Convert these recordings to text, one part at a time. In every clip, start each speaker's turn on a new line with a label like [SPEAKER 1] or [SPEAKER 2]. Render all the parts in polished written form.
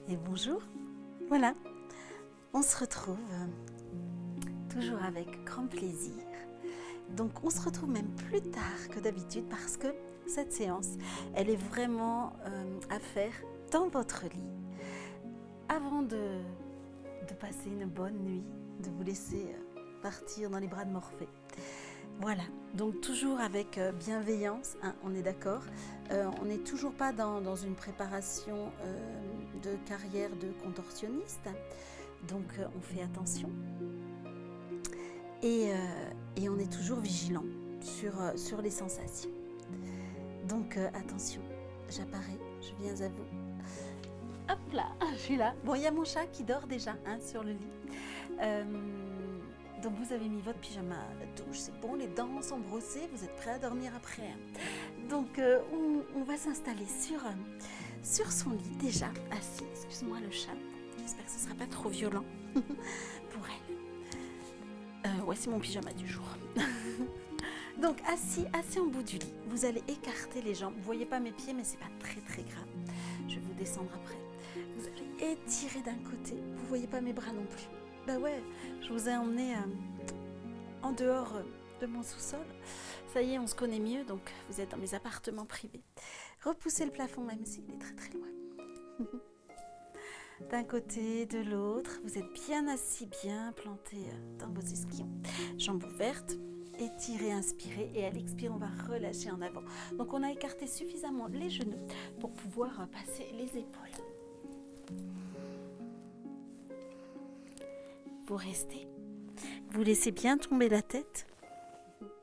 [SPEAKER 1] Et bonjour. Voilà, on se retrouve toujours avec grand plaisir. Donc on se retrouve même plus tard que d'habitude parce que cette séance, elle est vraiment à faire dans votre lit. Avant de passer une bonne nuit, de vous laisser partir dans les bras de Morphée. Voilà, donc toujours avec bienveillance, hein, on est d'accord. On n'est toujours pas dans une préparation de carrière de contorsionniste, donc on fait attention. Et on est toujours vigilant sur les sensations. Donc attention, j'apparais, je viens à vous. Hop là, je suis là. Bon, il y a mon chat qui dort déjà sur le lit. Donc vous avez mis votre pyjama à la douche, c'est bon, les dents sont brossées, vous êtes prêts à dormir après. Donc on va s'installer sur son lit déjà, assis. Excuse-moi le chat, j'espère que ce ne sera pas trop violent pour elle. Ouais, c'est mon pyjama du jour. Donc assis en bout du lit, vous allez écarter les jambes. Vous ne voyez pas mes pieds, mais c'est pas très très grave. Je vais vous descendre après. Vous allez étirer d'un côté, vous ne voyez pas mes bras non plus. Bah ouais, je vous ai emmené en dehors de mon sous-sol. Ça y est, on se connaît mieux, donc vous êtes dans mes appartements privés. Repoussez le plafond même s'il est très très loin. D'un côté, de l'autre, vous êtes bien assis, bien planté dans vos ischions. Jambes ouvertes, étirez, inspirez et à l'expire, on va relâcher en avant. Donc on a écarté suffisamment les genoux pour pouvoir passer les épaules. Vous restez. Vous laissez bien tomber la tête.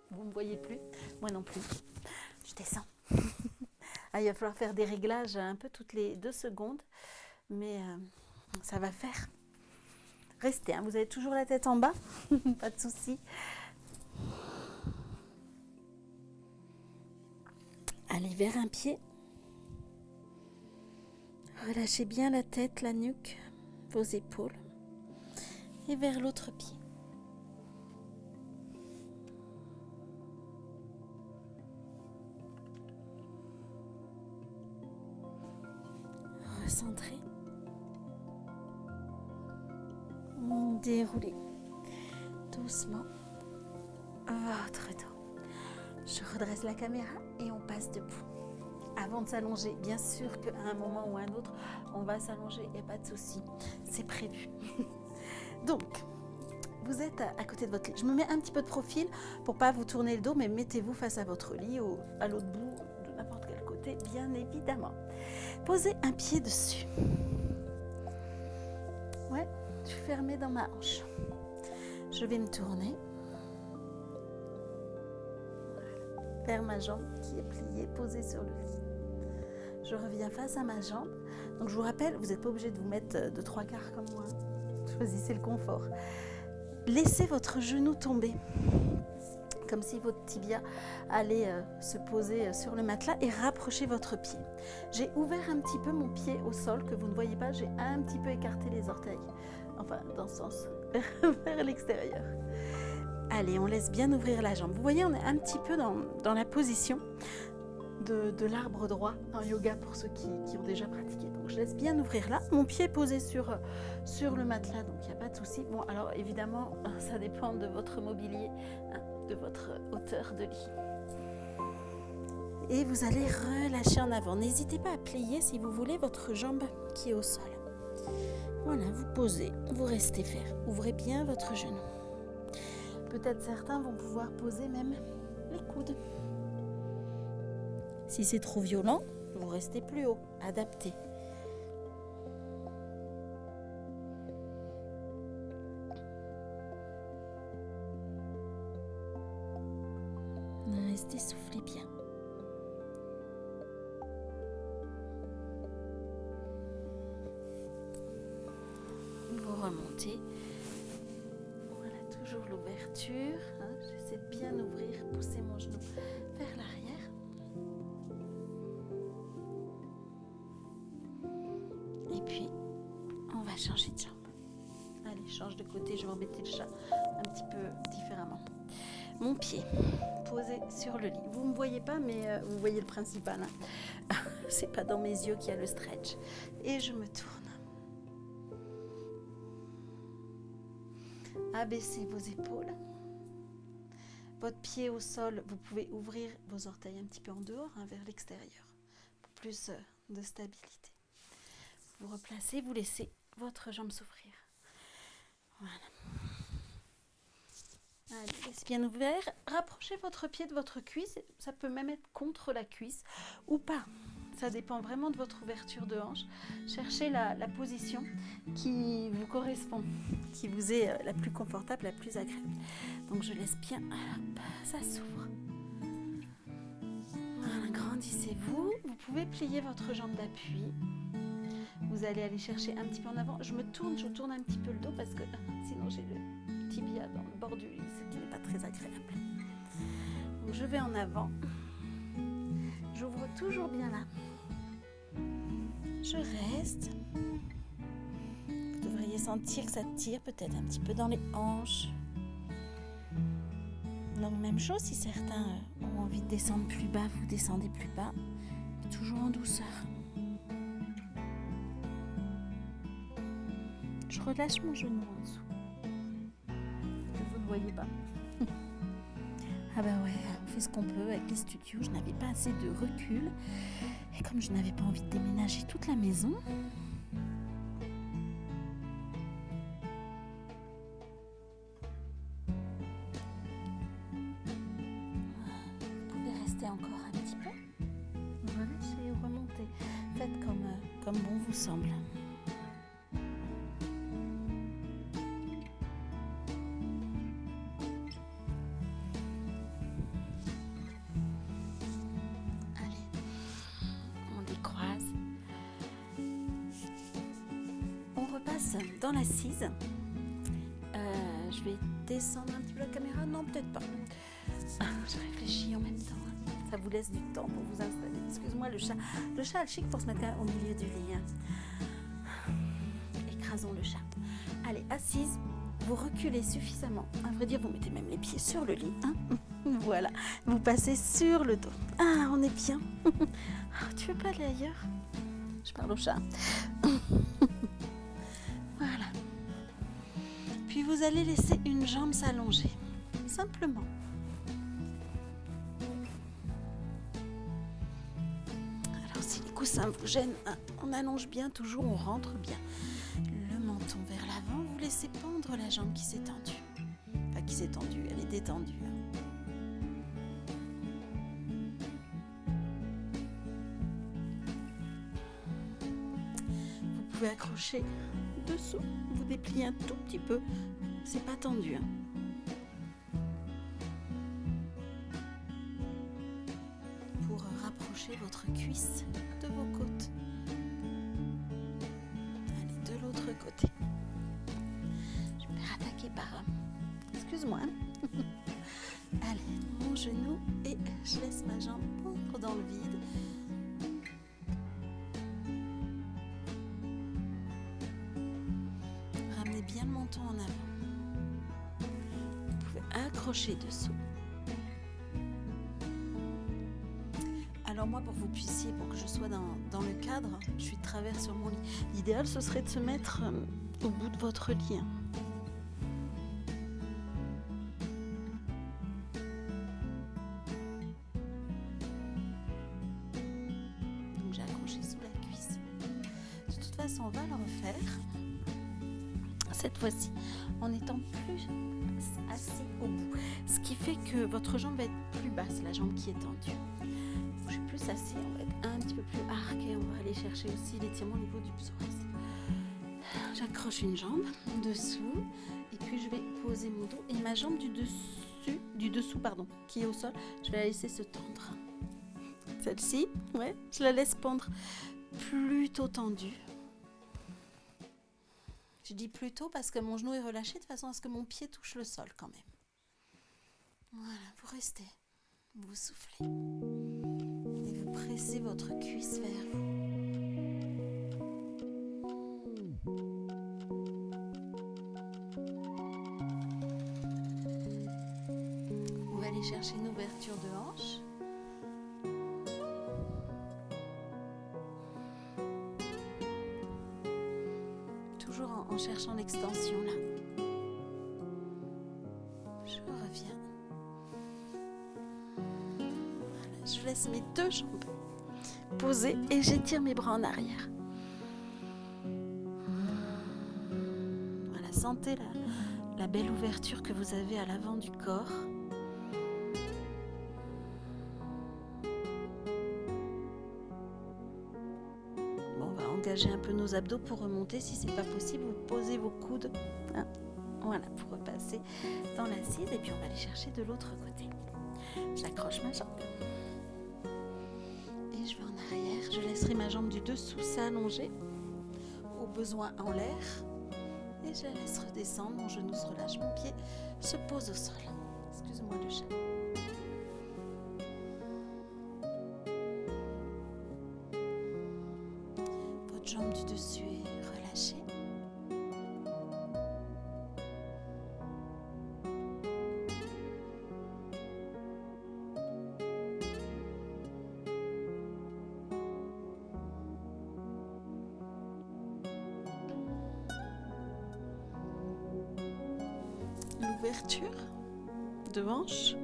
[SPEAKER 1] Vous ne me voyez plus, moi non plus. Je descends. Il va falloir faire des réglages un peu toutes les 2 secondes, mais ça va faire. Restez, vous avez toujours la tête en bas, pas de souci. Allez vers un pied. Relâchez bien la tête, la nuque, vos épaules. Et vers l'autre pied. Recentrez. Déroulez doucement votre dos. Je redresse la caméra et on passe debout. Avant de s'allonger, bien sûr qu'à un moment ou à un autre, on va s'allonger, il n'y a pas de souci, c'est prévu. Donc, vous êtes à côté de votre lit. Je me mets un petit peu de profil pour ne pas vous tourner le dos, mais mettez-vous face à votre lit ou à l'autre bout, de n'importe quel côté, bien évidemment. Posez un pied dessus. Ouais, je suis fermée dans ma hanche. Je vais me tourner vers ma jambe qui est pliée, posée sur le lit. Je reviens face à ma jambe. Donc je vous rappelle, vous n'êtes pas obligé de vous mettre de 3 quarts comme moi. Choisissez le confort. Laissez votre genou tomber, comme si votre tibia allait se poser sur le matelas et rapprochez votre pied. J'ai ouvert un petit peu mon pied au sol, que vous ne voyez pas, j'ai un petit peu écarté les orteils, enfin dans ce sens, vers l'extérieur. Allez, on laisse bien ouvrir la jambe. Vous voyez, on est un petit peu dans la position de l'arbre droit en yoga pour ceux qui ont déjà pratiqué. Donc je laisse bien ouvrir là. Mon pied est posé sur le matelas, donc il n'y a pas de souci. Bon, alors évidemment, ça dépend de votre mobilier, de votre hauteur de lit. Et vous allez relâcher en avant. N'hésitez pas à plier si vous voulez votre jambe qui est au sol. Voilà, vous posez, vous restez faire. Ouvrez bien votre genou. Peut-être certains vont pouvoir poser même les coudes. Si c'est trop violent, vous restez plus haut, adaptez. Restez, soufflez bien. Vous remontez. Voilà, toujours l'ouverture. J'essaie de bien ouvrir, pousser mon genou vers l'arrière. Et puis, on va changer de jambe. Allez, change de côté, je vais embêter le chat un petit peu différemment. Mon pied posé sur le lit. Vous ne me voyez pas, mais vous voyez le principal. C'est pas dans mes yeux qu'il y a le stretch. Et je me tourne. Abaissez vos épaules. Votre pied au sol, vous pouvez ouvrir vos orteils un petit peu en dehors, vers l'extérieur, pour plus de stabilité. Vous replacez, vous laissez votre jambe s'ouvrir. Voilà. Allez, laissez bien ouvert. Rapprochez votre pied de votre cuisse. Ça peut même être contre la cuisse ou pas. Ça dépend vraiment de votre ouverture de hanche. Cherchez la position qui vous correspond, qui vous est la plus confortable, la plus agréable. Donc je laisse bien, hop, ça s'ouvre. Voilà, grandissez-vous. Vous pouvez plier votre jambe d'appui. Vous allez aller chercher un petit peu en avant. Je tourne un petit peu le dos parce que sinon j'ai le tibia dans le bord du lit, ce qui n'est pas très agréable. Donc je vais en avant. J'ouvre toujours bien là. Je reste. Vous devriez sentir que ça tire peut-être un petit peu dans les hanches. Donc même chose, si certains ont envie de descendre plus bas, vous descendez plus bas. Toujours en douceur. Je relâche mon genou en dessous. Vous ne voyez pas. Ah bah ouais, on fait ce qu'on peut avec les studios. Je n'avais pas assez de recul. Et comme je n'avais pas envie de déménager toute la maison, vous pouvez rester encore un petit peu. Relâchez ou remontez. Faites comme bon vous semble. Dans l'assise, je vais descendre un petit peu la caméra, non peut-être pas, je réfléchis en même temps, ça vous laisse du temps pour vous installer, excuse-moi le chat a le chic pour se mettre au milieu du lit, écrasons le chat. Allez, assise, vous reculez suffisamment, à vrai dire vous mettez même les pieds sur le lit, voilà, vous passez sur le dos, on est bien. Tu veux pas aller ailleurs? Je parle au chat. Voilà. Puis vous allez laisser une jambe s'allonger, simplement. Alors si les coussins vous gênent, on allonge bien, toujours on rentre bien. Le menton vers l'avant, vous laissez pendre la jambe qui s'est tendue. Enfin qui s'est tendue, elle est détendue. Vous pouvez accrocher dessous, vous dépliez un tout petit peu, c'est pas tendu. Pour rapprocher votre cuisse de vos côtes. Allez, de l'autre côté. Je vais me faire attaquer par... Excuse-moi. Allez, mon genou et je laisse ma jambe pendre dans le vide. Bien le menton en avant. Vous pouvez accrocher dessous. Alors moi, pour que vous puissiez, pour que je sois dans le cadre, je suis de travers sur mon lit. L'idéal, ce serait de se mettre au bout de votre lit. Donc j'ai accroché sous la cuisse. De toute façon, on va le refaire. Cette fois-ci, en étant plus assis au bout. Ce qui fait que votre jambe va être plus basse, la jambe qui est tendue. Je suis plus assis, on va être un petit peu plus arqué. On va aller chercher aussi l'étirement au niveau du psoas. J'accroche une jambe dessous et puis je vais poser mon dos. Et ma jambe du dessous, qui est au sol, je vais la laisser se tendre. Celle-ci, ouais, je la laisse pendre plutôt tendue. Je dis plutôt parce que mon genou est relâché de façon à ce que mon pied touche le sol quand même. Voilà, vous restez, vous soufflez et vous pressez votre cuisse vers vous. Vous allez aller chercher une ouverture de hanche. Toujours en cherchant l'extension là. je laisse mes 2 jambes posées et j'étire mes bras en arrière. Voilà, sentez la belle ouverture que vous avez à l'avant du corps. Bon, on va engager un peu nos abdos pour remonter. Si c'est pas possible, vous posez vos coudes. Hein, voilà, pour repasser dans l'assise et puis on va aller chercher de l'autre côté. J'accroche ma jambe et je vais en arrière. Je laisserai ma jambe du dessous s'allonger, au besoin en l'air, et je la laisse redescendre. Mon genou se relâche, mon pied se pose au sol. Excuse-moi le chat. Votre jambe du dessus est relâchée. L'ouverture de hanche,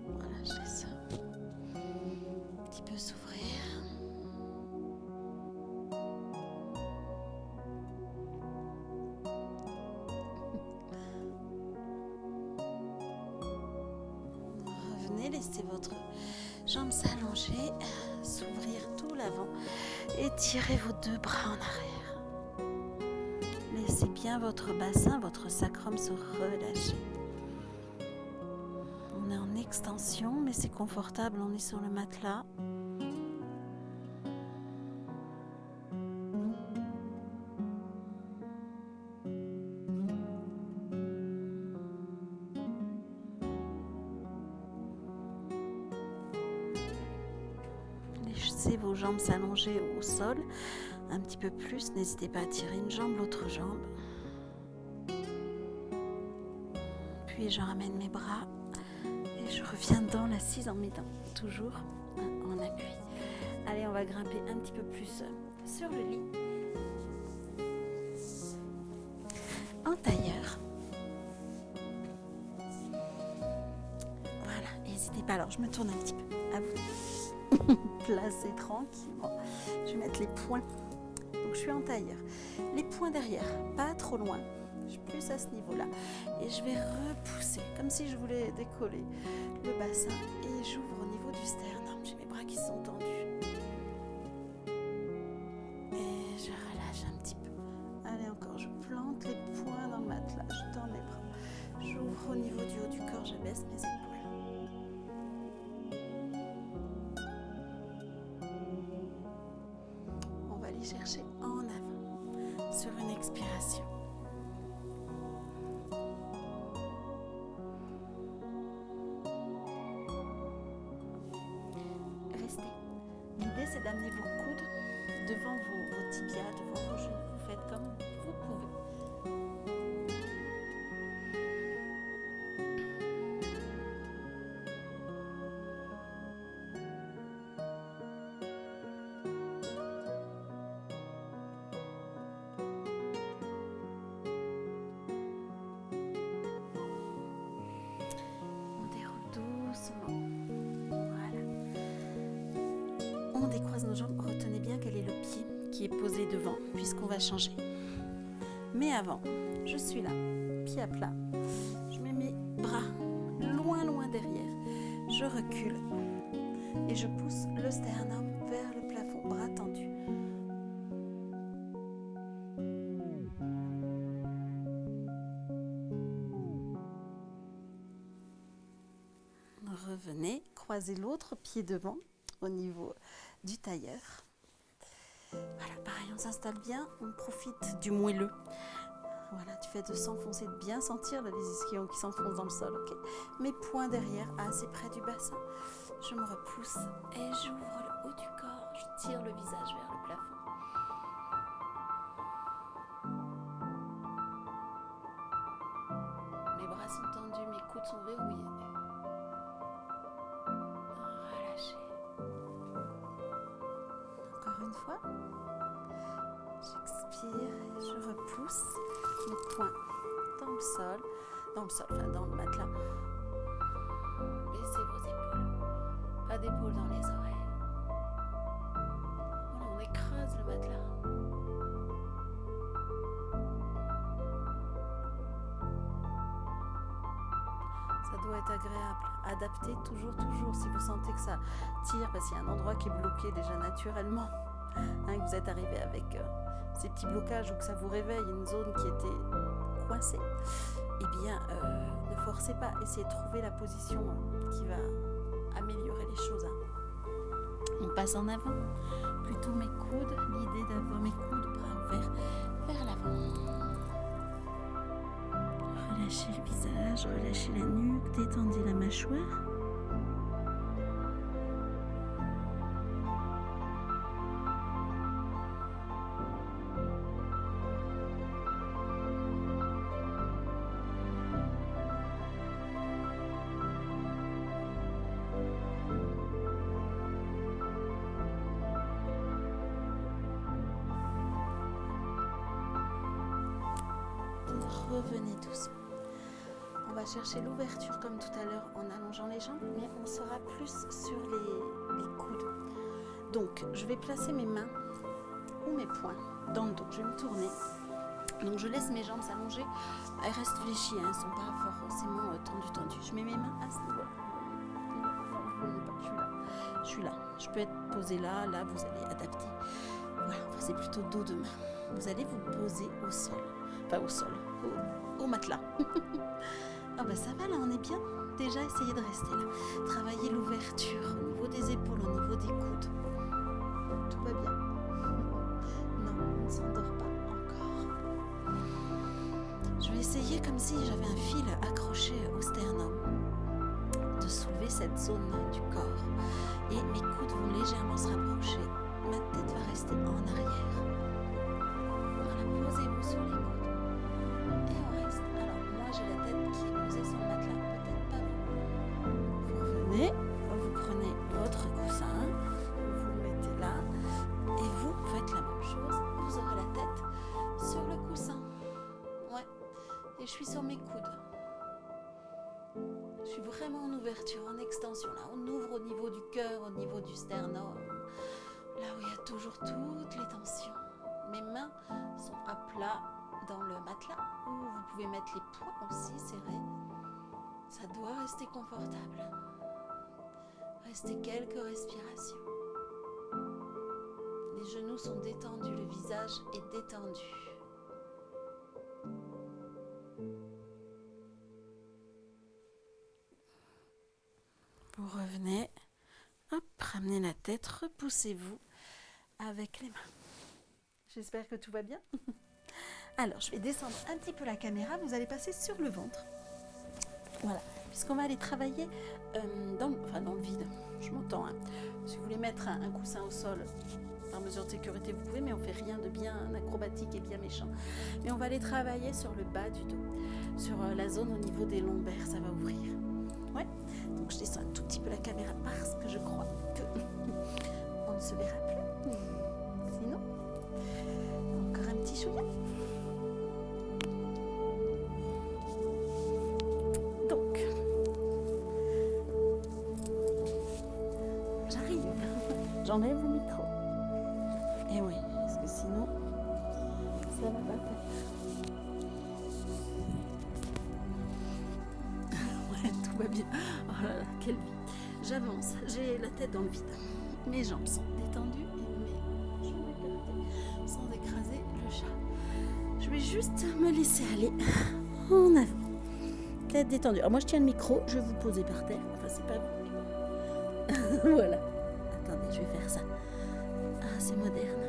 [SPEAKER 1] voilà, je laisse un petit peu s'ouvrir. Revenez, laissez votre jambe s'allonger, s'ouvrir tout l'avant et tirez vos 2 bras en arrière. Laissez bien votre bassin, votre sacrum se relâcher. On est en extension, mais c'est confortable, on est sur le matelas. Laissez vos jambes s'allonger au sol un petit peu plus. N'hésitez pas à tirer une jambe, l'autre jambe. Puis je ramène mes bras et je reviens dans l'assise en mettant toujours en appui. Allez, on va grimper un petit peu plus sur le lit. En tailleur. Voilà, n'hésitez pas. Alors, je me tourne un petit peu à vous. Placez tranquillement. Je vais mettre les poings. Donc, je suis en tailleur. Les poings derrière, pas trop loin. Je suis plus à ce niveau-là. Et je vais repousser, comme si je voulais décoller le bassin. Et j'ouvre au niveau du sternum. J'ai mes bras qui sont tendus. Et je relâche un petit peu. Allez, encore. Je plante les poings dans le matelas. Je tends mes bras. J'ouvre au niveau du haut du corps. Je baisse mes épaules. On va aller chercher en avant sur une expiration. L'idée, c'est d'amener vos coudes devant vos tibias, devant vos genoux. Vous faites comme vous pouvez. On déroule doucement. On décroise nos jambes, retenez bien quel est le pied qui est posé devant, puisqu'on va changer. Mais avant, je suis là, pied à plat. Je mets mes bras loin derrière. Je recule et je pousse le sternum vers le plafond, bras tendus. Revenez, croisez l'autre pied devant au niveau du tailleur. Voilà, pareil, on s'installe bien, on profite du moelleux. Voilà, du fait de s'enfoncer, de bien sentir là, les ischions qui s'enfoncent dans le sol. Okay. Mes poings derrière, assez près du bassin. Je me repousse et j'ouvre le haut du corps. Je tire le visage vers le plafond. Mes bras sont tendus, mes coudes sont verrouillés. Encore une fois, j'expire et je repousse mes poings dans le sol, enfin dans le matelas. Baissez vos épaules, pas d'épaules dans les oreilles. être agréable. Adaptez toujours. Si vous sentez que ça tire, parce qu'il y a un endroit qui est bloqué déjà naturellement, que vous êtes arrivé avec ces petits blocages ou que ça vous réveille une zone qui était coincée, eh bien, ne forcez pas. Essayez de trouver la position qui va améliorer les choses. On passe en avant. Plutôt mes coudes. L'idée d'avoir mes coudes, bras ouverts vers l'avant. Relâchez le visage, relâchez la nuque, détendez la mâchoire. Revenez doucement. On va chercher l'ouverture comme tout à l'heure en allongeant les jambes, mais on sera plus sur les coudes. Donc, je vais placer mes mains ou mes poings dans le dos. Je vais me tourner. Donc, je laisse mes jambes s'allonger. Elles restent fléchies, elles ne sont pas forcément tendues. Je mets mes mains à ce niveau-là. Non, vous ne voyez pas, je suis là. Je peux être posée là, vous allez adapter. Voilà, c'est plutôt dos de main. Vous allez vous poser au sol. Enfin, au matelas. Ah ben ça va, là, on est bien. Déjà, essayez de rester là. Travaillez l'ouverture au niveau des épaules, au niveau des coudes. Tout va bien. Non, on ne s'endort pas encore. Je vais essayer, comme si j'avais un fil accroché au sternum, de soulever cette zone du corps. Et mes coudes vont légèrement se rapprocher. Ma tête va rester en arrière. Voilà, posez-vous sur les coudes. Et on reste. Alors, moi, j'ai la tête qui est posée sur le matelas. Peut-être pas vous. Vous revenez, vous prenez votre coussin, vous le mettez là, et vous faites la même chose. Vous aurez la tête sur le coussin. Ouais. Et je suis sur mes coudes. Je suis vraiment en ouverture, en extension. Là, on ouvre au niveau du cœur, au niveau du sternum. Là où il y a toujours toutes les tensions. Mes mains sont à plat dans le matelas, où vous pouvez mettre les poings aussi serrés. Ça doit rester confortable. Restez quelques respirations. Les genoux sont détendus, le visage est détendu. Vous revenez, hop, ramenez la tête, repoussez-vous avec les mains. J'espère que tout va bien. Alors, je vais descendre un petit peu la caméra. Vous allez passer sur le ventre. Voilà, puisqu'on va aller travailler dans le vide. Je m'entends. Si vous voulez mettre un coussin au sol, par mesure de sécurité, vous pouvez, mais on ne fait rien de bien acrobatique et bien méchant. Mais on va aller travailler sur le bas du dos, sur la zone au niveau des lombaires. Ça va ouvrir. Ouais. Donc, je descends un tout petit peu la caméra parce que je crois que on ne se verra plus. Sinon, encore un petit chouïa. Donc, j'arrive. J'enlève le micro. Et oui, parce que sinon, ça va pas faire. Ouais, tout va bien. Oh là là, quelle vie. J'avance, j'ai la tête dans le vide. Mes jambes sont détendues et mes jambes écartées sans écraser le chat. Je vais juste me laisser aller en avant. Tête détendue. Alors moi je tiens le micro, je vais vous poser par terre. Enfin c'est pas vous. Voilà. Attendez, je vais faire ça. Ah, c'est moderne.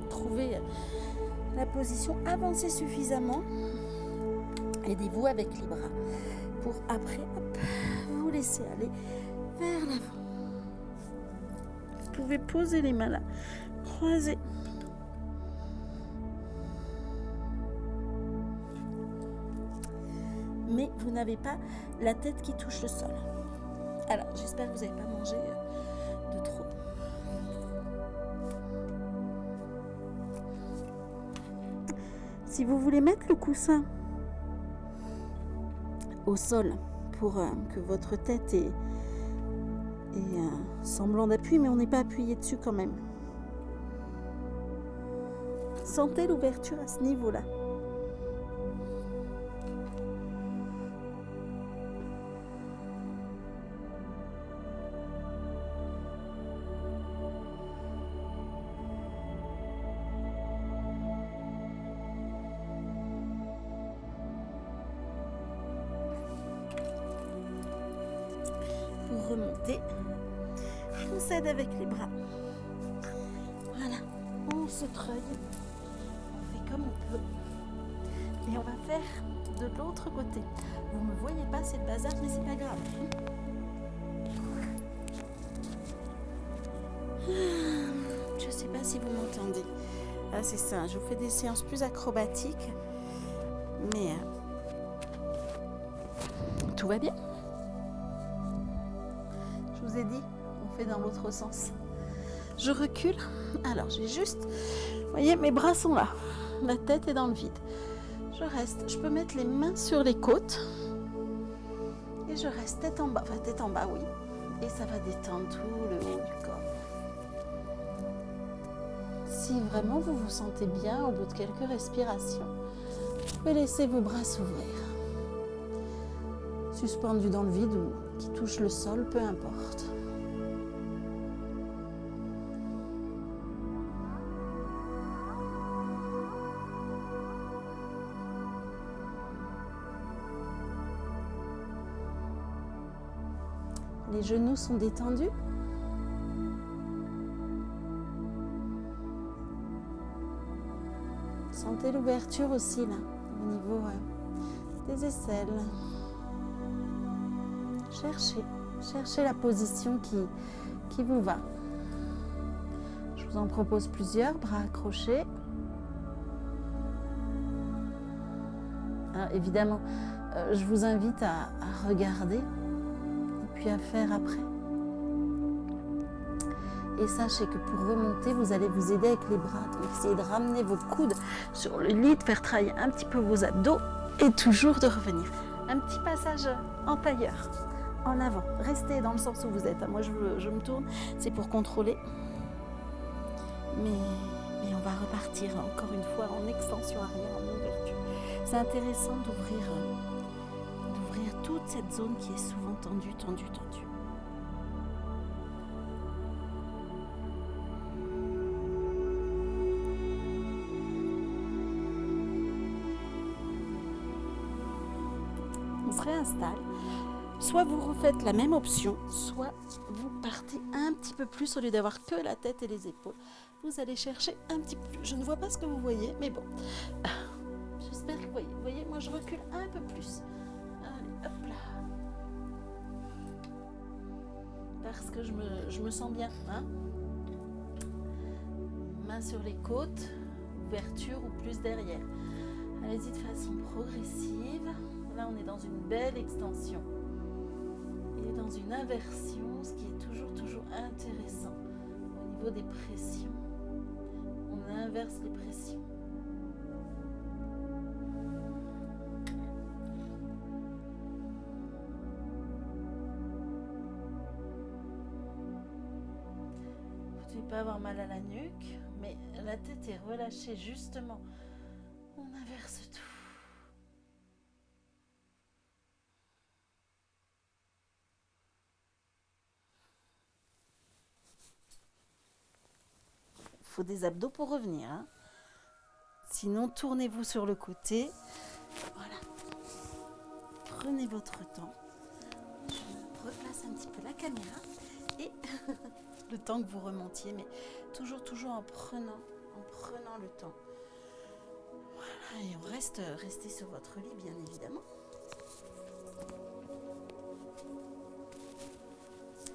[SPEAKER 1] Trouvez la position, avancez suffisamment. Aidez-vous avec les bras pour après, hop, vous laisser aller vers l'avant. Vous pouvez poser les mains là, croiser. Mais vous n'avez pas la tête qui touche le sol. Alors, j'espère que vous n'avez pas mangé de trop. Si vous voulez mettre le coussin au sol pour que votre tête ait un semblant d'appui, mais on n'est pas appuyé dessus quand même. Sentez l'ouverture à ce niveau-là. Pour remonter, on s'aide avec les bras. Voilà, on se treuille, on fait comme on peut. Et on va faire de l'autre côté. Vous ne me voyez pas, c'est le bazar, mais c'est pas grave. Je ne sais pas si vous m'entendez. Ah, c'est ça, je vous fais des séances plus acrobatiques, mais tout va bien. Je vous ai dit, on fait dans l'autre sens. Je recule. Alors, j'ai juste... Vous voyez, mes bras sont là. La tête est dans le vide. Je reste. Je peux mettre les mains sur les côtes. Et je reste tête en bas. Enfin, tête en bas, oui. Et ça va détendre tout le haut du corps. Si vraiment vous vous sentez bien au bout de quelques respirations, vous pouvez laisser vos bras s'ouvrir. Suspendus dans le vide ou qui touchent le sol, peu importe. Les genoux sont détendus. Sentez l'ouverture aussi là, au niveau des aisselles. Cherchez la position qui vous va. Je vous en propose plusieurs, bras accrochés. Alors, évidemment, je vous invite à regarder et puis à faire après. Et sachez que pour remonter, vous allez vous aider avec les bras. Donc, essayez de ramener vos coudes sur le lit, de faire travailler un petit peu vos abdos et toujours de revenir. Un petit passage en tailleur, en avant. Restez dans le sens où vous êtes. Moi, je me tourne, c'est pour contrôler. Mais on va repartir encore une fois en extension arrière, en ouverture. C'est intéressant d'ouvrir toute cette zone qui est souvent tendue. On se réinstalle. Soit vous refaites la même option, soit vous partez un petit peu plus au lieu d'avoir que la tête et les épaules. Vous allez chercher un petit peu plus. Je ne vois pas ce que vous voyez, mais bon. J'espère que vous voyez. Vous voyez, moi je recule un peu plus. Allez, hop là. Parce que je me sens bien. Hein, main sur les côtes, ouverture ou plus derrière. Allez-y de façon progressive. Là, on est dans une belle extension. Et dans une inversion, ce qui est toujours intéressant. Au niveau des pressions, on inverse les pressions. Vous ne devez pas avoir mal à la nuque, mais la tête est relâchée justement. On inverse tout. Il faut des abdos pour revenir. Hein. Sinon, tournez-vous sur le côté. Voilà. Prenez votre temps. Je replace un petit peu la caméra. Et le temps que vous remontiez, mais toujours en prenant le temps. Voilà, et on restez sur votre lit, bien évidemment.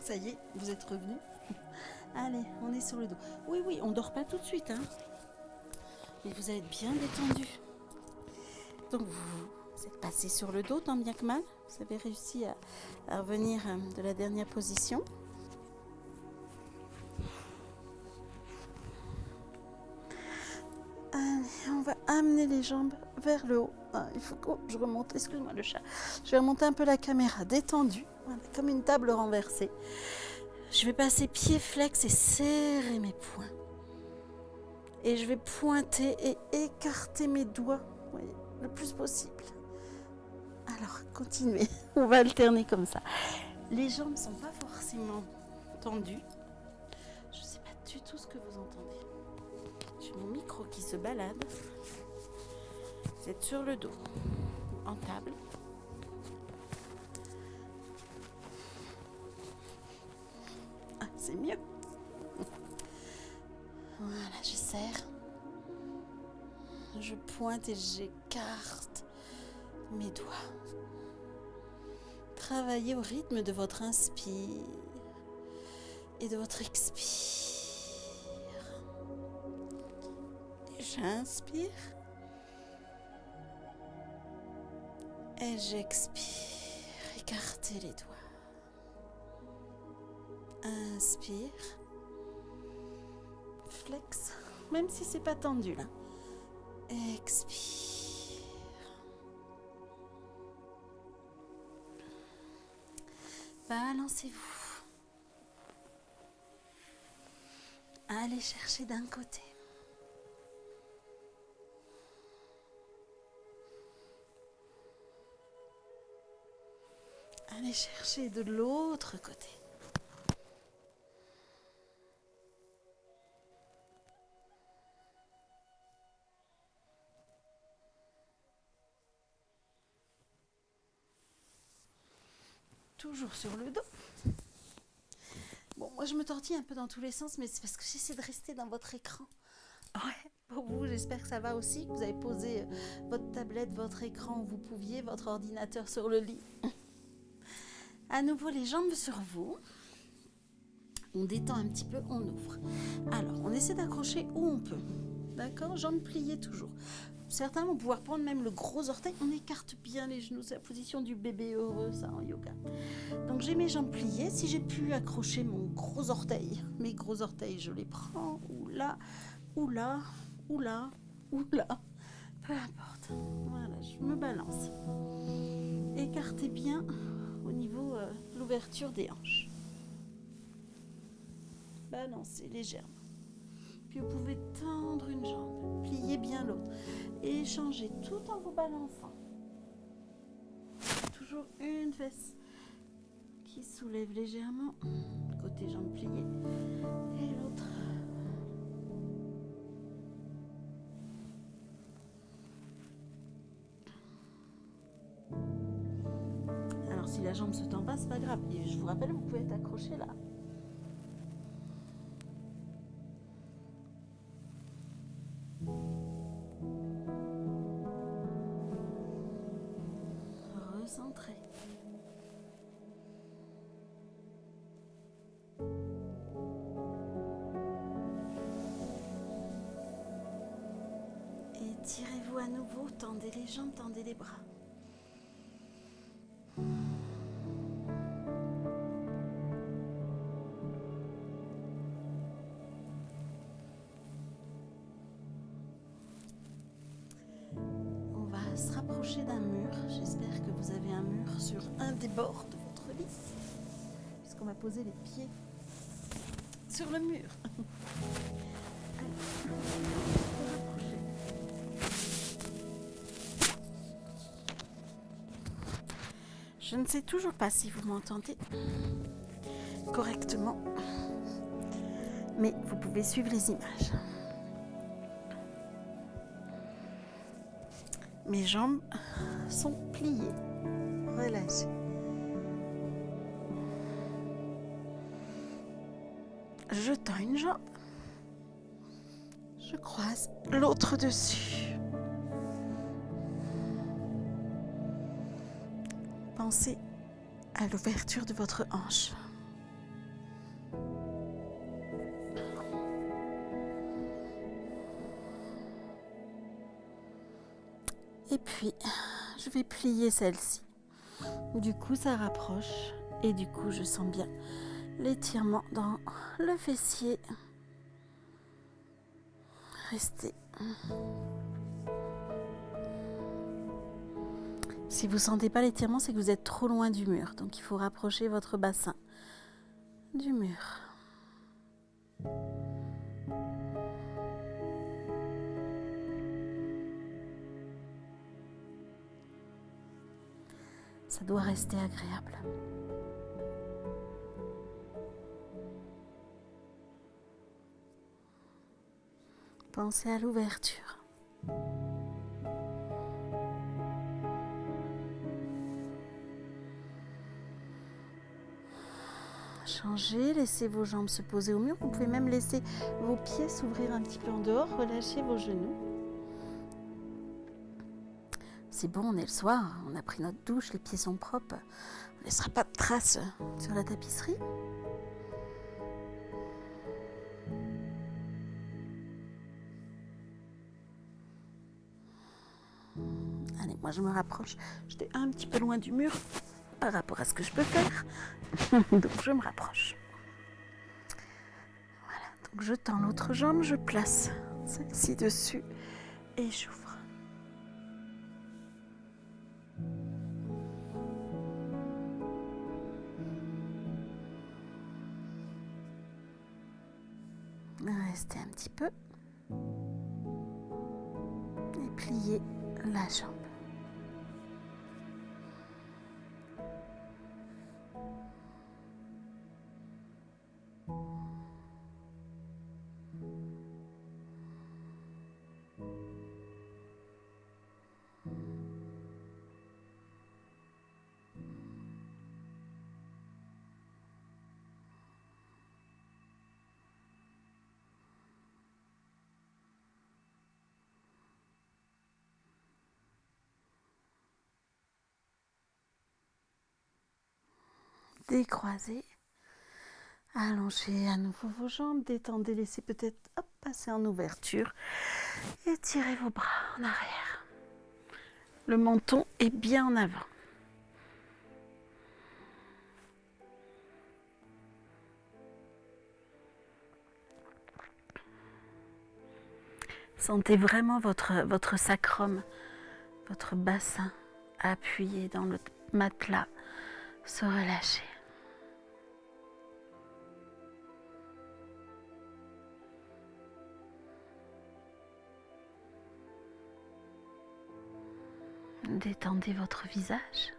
[SPEAKER 1] Ça y est, vous êtes revenus. Allez, on est sur le dos. Oui, on ne dort pas tout de suite. Hein. Mais vous allez être bien détendu. Donc, vous êtes passé sur le dos, tant bien que mal. Vous avez réussi à revenir de la dernière position. Allez, on va amener les jambes vers le haut. Ah, il faut que je remonte. Excuse-moi le chat. Je vais remonter un peu la caméra, détendue. Voilà, comme une table renversée. Je vais passer pied flex et serrer mes poings. Et je vais pointer et écarter mes doigts, vous voyez, le plus possible. Alors, continuez. On va alterner comme ça. Les jambes ne sont pas forcément tendues. Je ne sais pas du tout ce que vous entendez. J'ai mon micro qui se balade. Vous êtes sur le dos, en table. Ah, c'est mieux. Voilà, je serre. Je pointe et j'écarte mes doigts. Travaillez au rythme de votre inspire et de votre expire. Et j'inspire et j'expire. Écartez les doigts. Inspire. Flex, même si c'est pas tendu là. Expire. Balancez-vous. Allez chercher d'un côté. Allez chercher de l'autre côté. Toujours sur le dos. Bon, moi je me tortille un peu dans tous les sens, mais c'est parce que j'essaie de rester dans votre écran. Ouais, pour vous, j'espère que ça va aussi, que vous avez posé votre tablette, votre écran où vous pouviez, votre ordinateur sur le lit. À nouveau, les jambes sur vous. On détend un petit peu, on ouvre. Alors, on essaie d'accrocher où on peut. D'accord ? Jambes pliées toujours. Certains vont pouvoir prendre même le gros orteil. On écarte bien les genoux. C'est la position du bébé heureux, ça, en yoga. Donc, j'ai mes jambes pliées. Si j'ai pu accrocher mon gros orteil, mes gros orteils, je les prends. Ou là, ou là, ou là, ou là. Peu importe. Voilà, je me balance. Écartez bien au niveau de l'ouverture des hanches. Balancez légèrement. Puis vous pouvez tendre une jambe, plier bien l'autre et échanger tout en vous balançant. Toujours une fesse qui soulève légèrement, côté jambe pliée, et l'autre. Alors si la jambe se tend pas, c'est pas grave. Et je vous rappelle, vous pouvez être accroché là. Recentrez. Étirez-vous à nouveau, tendez les jambes, tendez les bras. Se rapprocher d'un mur. J'espère que vous avez un mur sur un des bords de votre lit, puisqu'on va poser les pieds sur le mur. Je ne sais toujours pas si vous m'entendez correctement, mais vous pouvez suivre les images. Mes jambes sont pliées, relâchées. Je tends une jambe. Je croise l'autre dessus. Pensez à l'ouverture de votre hanche. Et puis, je vais plier celle-ci. Du coup, ça rapproche. Et du coup, je sens bien l'étirement dans le fessier. Restez. Si vous ne sentez pas l'étirement, c'est que vous êtes trop loin du mur. Donc, il faut rapprocher votre bassin du mur. Ça doit rester agréable. Pensez à l'ouverture. Changez, laissez vos jambes se poser au mur. Vous pouvez même laisser vos pieds s'ouvrir un petit peu en dehors. Relâchez vos genoux. C'est bon, on est le soir, on a pris notre douche, les pieds sont propres. On ne laissera pas de traces sur la tapisserie. Allez, moi je me rapproche. J'étais un petit peu loin du mur par rapport à ce que je peux faire. Donc je me rapproche. Voilà, donc je tends l'autre jambe, je place celle-ci dessus et j'ouvre. Restez un petit peu et pliez la jambe. Décroisez, allongez à nouveau vos jambes, détendez, laissez peut-être passer en ouverture et tirez vos bras en arrière. Le menton est bien en avant. Sentez vraiment votre sacrum, votre bassin appuyé dans le matelas, se relâcher. Détendez votre visage.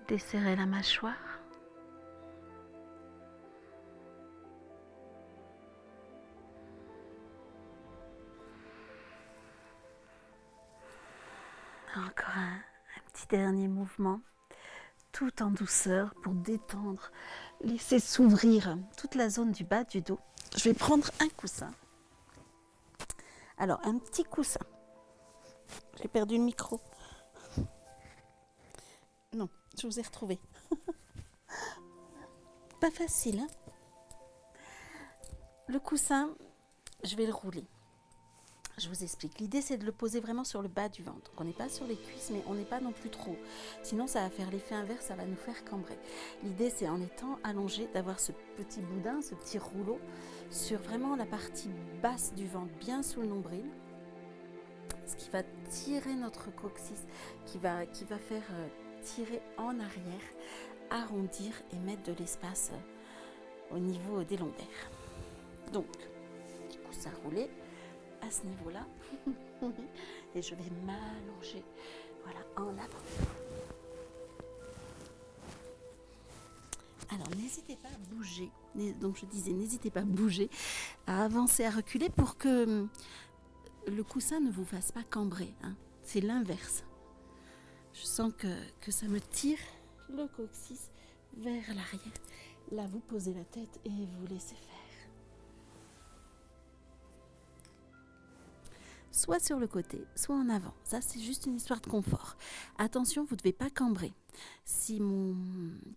[SPEAKER 1] Desserrez la mâchoire. Encore un petit dernier mouvement, tout en douceur pour détendre, laisser s'ouvrir toute la zone du bas du dos. Je vais prendre un coussin. Alors, un petit coussin. J'ai perdu le micro. Non, je vous ai retrouvé. Pas facile, hein? Le coussin, je vais le rouler. Je vous explique. L'idée, c'est de le poser vraiment sur le bas du ventre. Donc, on n'est pas sur les cuisses, mais on n'est pas non plus trop. Sinon, ça va faire l'effet inverse, ça va nous faire cambrer. L'idée, c'est en étant allongé, d'avoir ce petit boudin, ce petit rouleau, sur vraiment la partie basse du ventre, bien sous le nombril. Ce qui va tirer notre coccyx, qui va faire tirer en arrière, arrondir et mettre de l'espace au niveau des lombaires. Donc, petit coussin roulé à ce niveau-là. Et je vais m'allonger, voilà, en avant. Alors, n'hésitez pas à bouger. Donc, je disais, n'hésitez pas à bouger, à avancer, à reculer pour que le coussin ne vous fasse pas cambrer. Hein. C'est l'inverse. Je sens que ça me tire le coccyx vers l'arrière. Là, vous posez la tête et vous laissez faire. Soit sur le côté, soit en avant. Ça, c'est juste une histoire de confort. Attention, vous ne devez pas cambrer. Si mon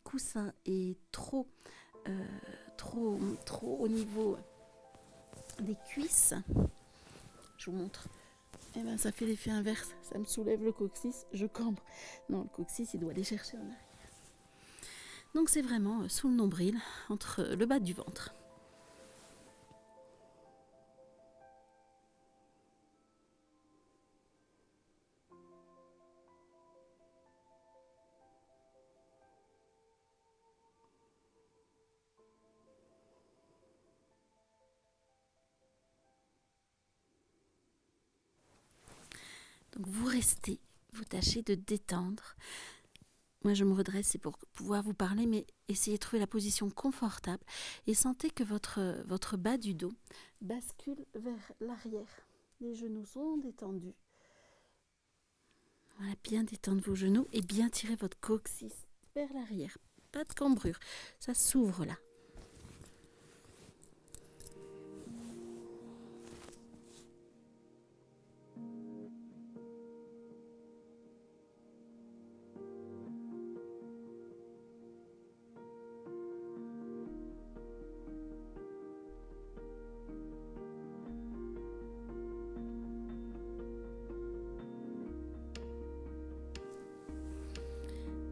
[SPEAKER 1] coussin est trop au niveau des cuisses, je vous montre, eh ben, ça fait l'effet inverse. Ça me soulève le coccyx, je cambre. Non, le coccyx, il doit aller chercher en arrière. Donc, c'est vraiment sous le nombril, entre le bas du ventre. Donc vous restez, vous tâchez de détendre. Moi je me redresse, c'est pour pouvoir vous parler, mais essayez de trouver la position confortable et sentez que votre bas du dos bascule vers l'arrière. Les genoux sont détendus. Voilà, bien détendre vos genoux et bien tirer votre coccyx vers l'arrière. Pas de cambrure, ça s'ouvre là.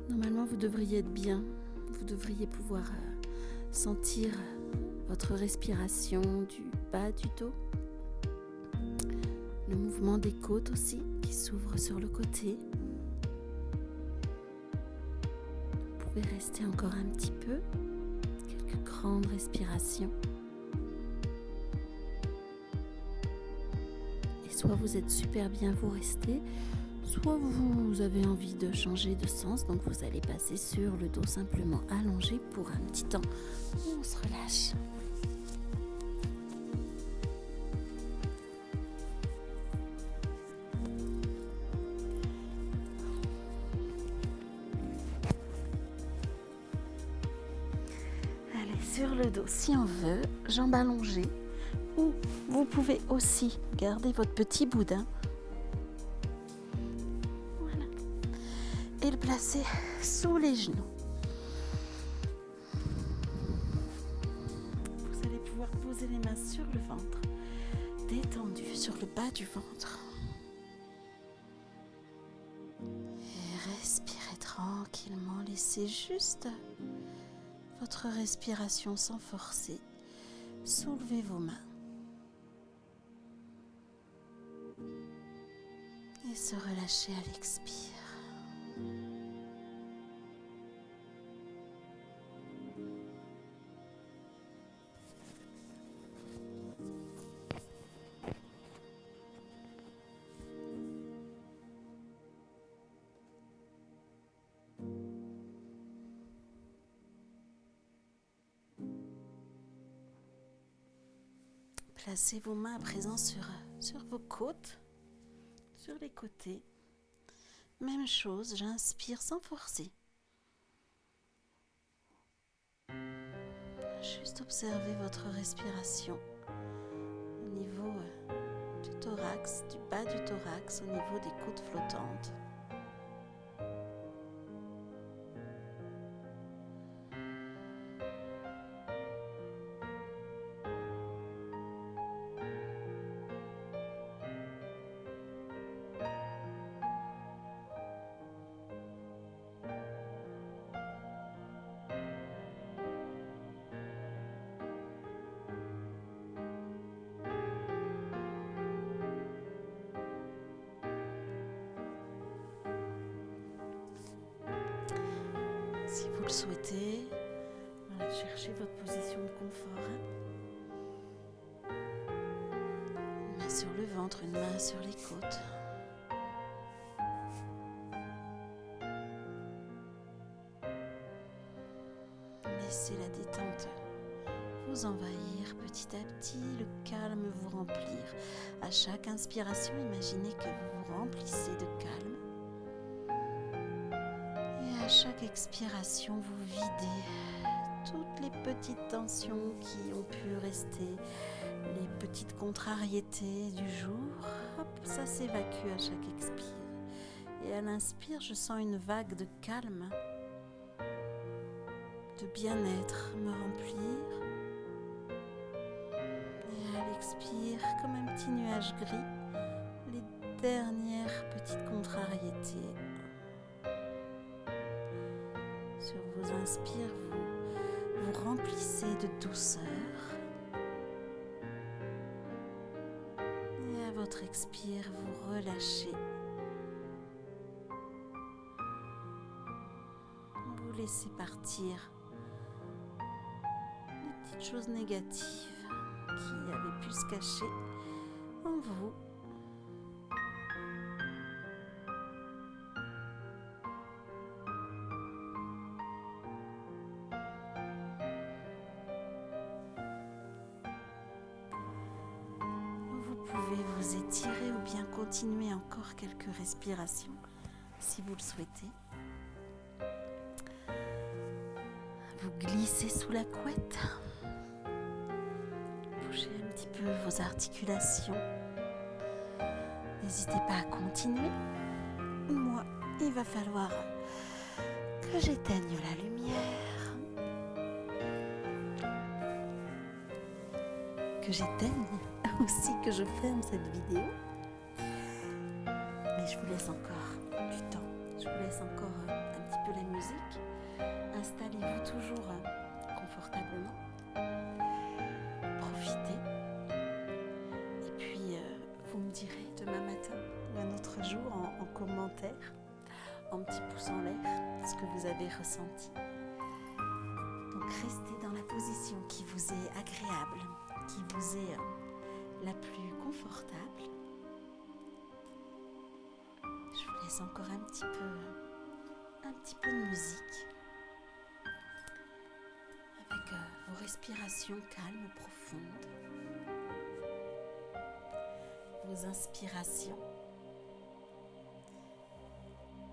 [SPEAKER 1] Normalement, vous devriez être bien. Vous devriez pouvoir sentir votre respiration du bas du dos. Le mouvement des côtes aussi qui s'ouvrent sur le côté. Vous pouvez rester encore un petit peu. Quelques grandes respirations. Et soit vous êtes super bien, vous restez. Soit vous avez envie de changer de sens, donc vous allez passer sur le dos simplement allongé pour un petit temps où on se relâche. Allez, sur le dos, si on veut, jambes allongées, ou vous pouvez aussi garder votre petit boudin. Et le placer sous les genoux. Vous allez pouvoir poser les mains sur le ventre, détendu sur le bas du ventre. Et respirez tranquillement, laissez juste votre respiration sans forcer. Soulevez vos mains. Et se relâcher à l'expire. Placez vos mains à présent sur vos côtes, sur les côtés. Même chose, j'inspire sans forcer. Juste observez votre respiration au niveau du thorax, du bas du thorax, au niveau des côtes flottantes. Si vous le souhaitez, voilà, cherchez votre position de confort. Une main sur le ventre, une main sur les côtes. Laissez la détente vous envahir petit à petit, le calme vous remplir. À chaque inspiration, imaginez que vous vous remplissez de calme. Et à chaque expiration, vous videz toutes les petites tensions qui ont pu rester, les petites contrariétés du jour. Hop, ça s'évacue à chaque expire. Et à l'inspire, je sens une vague de calme, de bien-être me remplir. Et à l'expire, comme un petit nuage gris, les dernières petites contrariétés. Sur vos inspires, vous remplissez de douceur. Et à votre expire, vous relâchez. Vous laissez partir les petites choses négatives qui avaient pu se cacher en vous. vous étirer ou bien continuer encore quelques respirations si vous le souhaitez. Vous glissez sous la couette. Bougez un petit peu vos articulations. N'hésitez pas à continuer. Moi, il va falloir que j'éteigne la lumière. Que j'éteigne aussi, que je ferme cette vidéo. Mais je vous laisse encore du temps. Je vous laisse encore un petit peu la musique. Installez-vous toujours confortablement. Profitez. Et puis, vous me direz demain matin ou un autre jour en commentaire, en petit pouce en l'air, ce que vous avez ressenti. Donc, restez dans la position qui vous est agréable, qui vous est la plus confortable. Je vous laisse encore un petit peu de musique avec vos respirations calmes, profondes, vos inspirations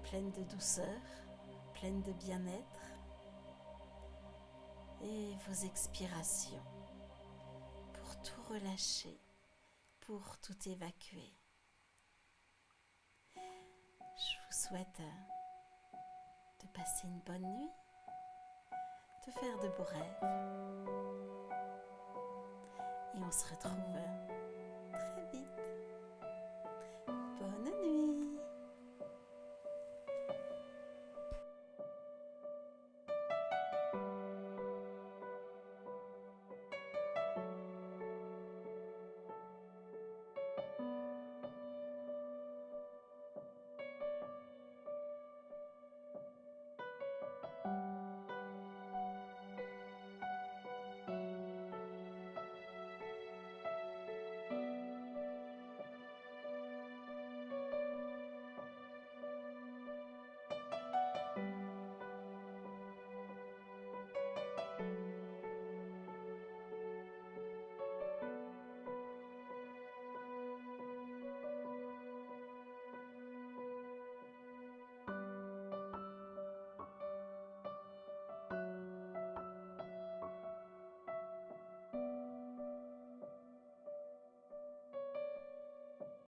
[SPEAKER 1] pleines de douceur, pleines de bien-être et vos expirations pour tout relâcher, pour tout évacuer. Je vous souhaite de passer une bonne nuit, de faire de beaux rêves. Et on se retrouve